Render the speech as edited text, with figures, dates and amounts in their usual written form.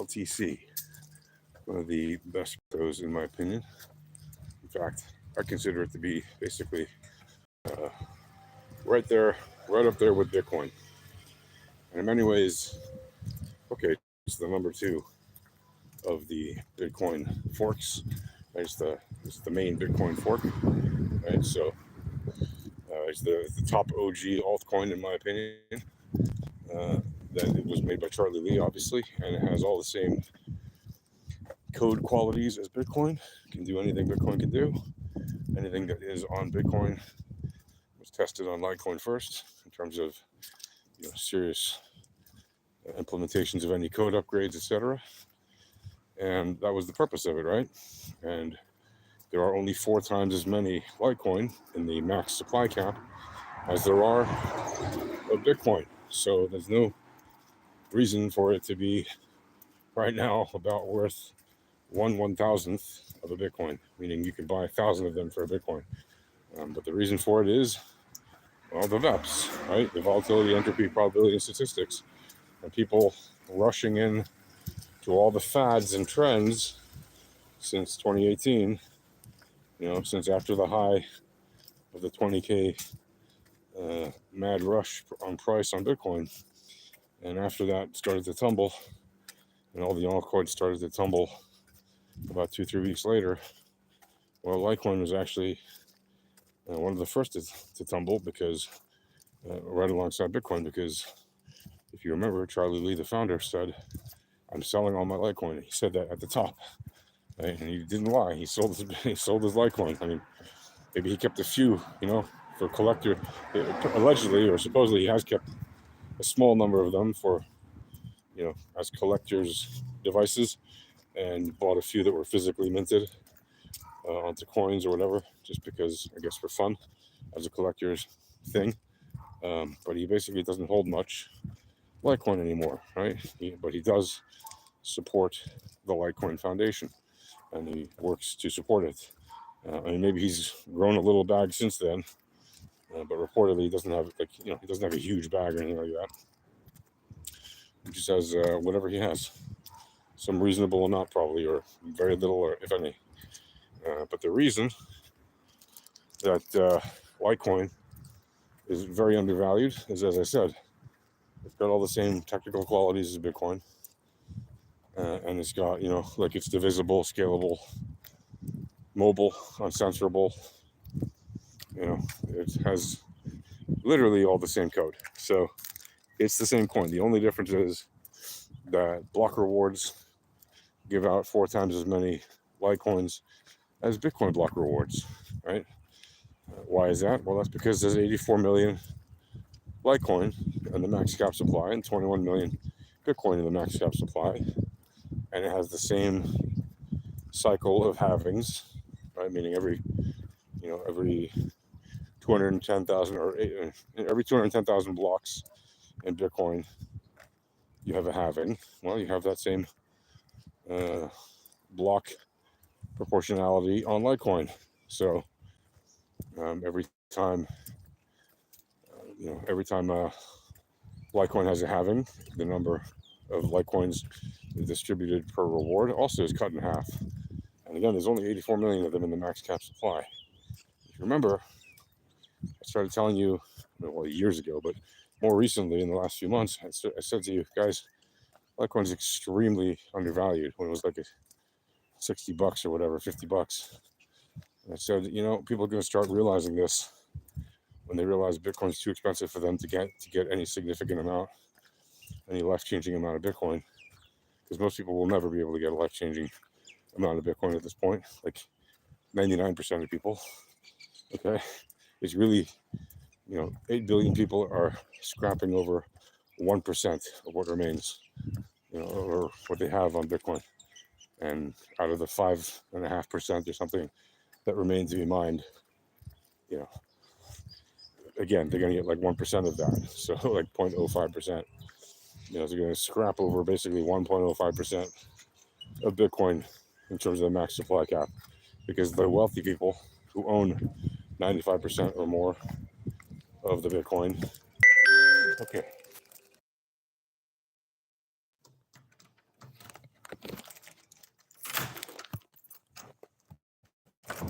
LTC, one of the best cryptos in my opinion. In fact, I consider it to be basically right there, right up there with Bitcoin. And in many ways, okay, it's the number 2 of the Bitcoin forks. Right? It's the main Bitcoin fork, right? So it's the top OG altcoin in my opinion. That it was made by Charlie Lee, obviously, and it has all the same code qualities as Bitcoin. It can do anything Bitcoin can do. Anything that is on Bitcoin was tested on Litecoin first in terms of serious implementations of any code upgrades, etc. And that was the purpose of it, right? And there are only 4 times as many Litecoin in the max supply cap as there are of Bitcoin. So there's no reason for it to be right now about worth 1/1000th of a Bitcoin, meaning you can buy 1,000 of them for a Bitcoin. But the reason for it is, well, the VEPs, right? The volatility, entropy, probability, and statistics. And people rushing in to all the fads and trends since 2018, since after the high of the 20K mad rush on price on Bitcoin. And after that started to tumble, and all the altcoins started to tumble about 2-3 weeks later. Well, Litecoin was actually one of the first to tumble because right alongside Bitcoin, because if you remember, Charlie Lee, the founder, said, "I'm selling all my Litecoin." He said that at the top, right? And he didn't lie. He sold his Litecoin. I mean, maybe he kept a few, for collector. Allegedly or supposedly, he has kept a small number of them for, as collectors' devices, and bought a few that were physically minted onto coins or whatever, just because, I guess, for fun, as a collector's thing. But he basically doesn't hold much Litecoin anymore, right? But he does support the Litecoin Foundation, and he works to support it. I mean, maybe he's grown a little bag since then, but reportedly he doesn't have he doesn't have a huge bag or anything like that. He just has whatever he has, some reasonable amount probably, or very little, or if any. But the reason that Litecoin is very undervalued is, as I said, it's got all the same technical qualities as Bitcoin, and it's got it's divisible, scalable, mobile, uncensorable. It has literally all the same code. So it's the same coin. The only difference is that block rewards give out 4 times as many Litecoins as Bitcoin block rewards, right? Why is that? Well, that's because there's 84 million Litecoin in the max cap supply and 21 million Bitcoin in the max cap supply, and it has the same cycle of halvings, right? Meaning every 210,000 or every 210,000 blocks in Bitcoin, you have a halving. Well, you have that same block proportionality on Litecoin. So every time Litecoin has a halving, the number of Litecoins distributed per reward also is cut in half. And again, there's only 84 million of them in the max cap supply. If you remember, I started telling you, well, years ago, but more recently in the last few months, I said to you guys, Litecoin is extremely undervalued when it was like $60 or whatever, $50. And I said, people are going to start realizing this when they realize Bitcoin's too expensive for them to get any significant amount, any life-changing amount of Bitcoin, because most people will never be able to get a life-changing amount of Bitcoin at this point, like 99% of people. Okay, it's really, 8 billion people are scrapping over 1% of what remains, or what they have on Bitcoin, and out of the 5.5% or something that remains to be mined, again, they're going to get like 1% of that, so like 0.05%. They're going to scrap over basically 1.05% of Bitcoin in terms of the max supply cap, because the wealthy people who own 95% or more of the Bitcoin. Okay.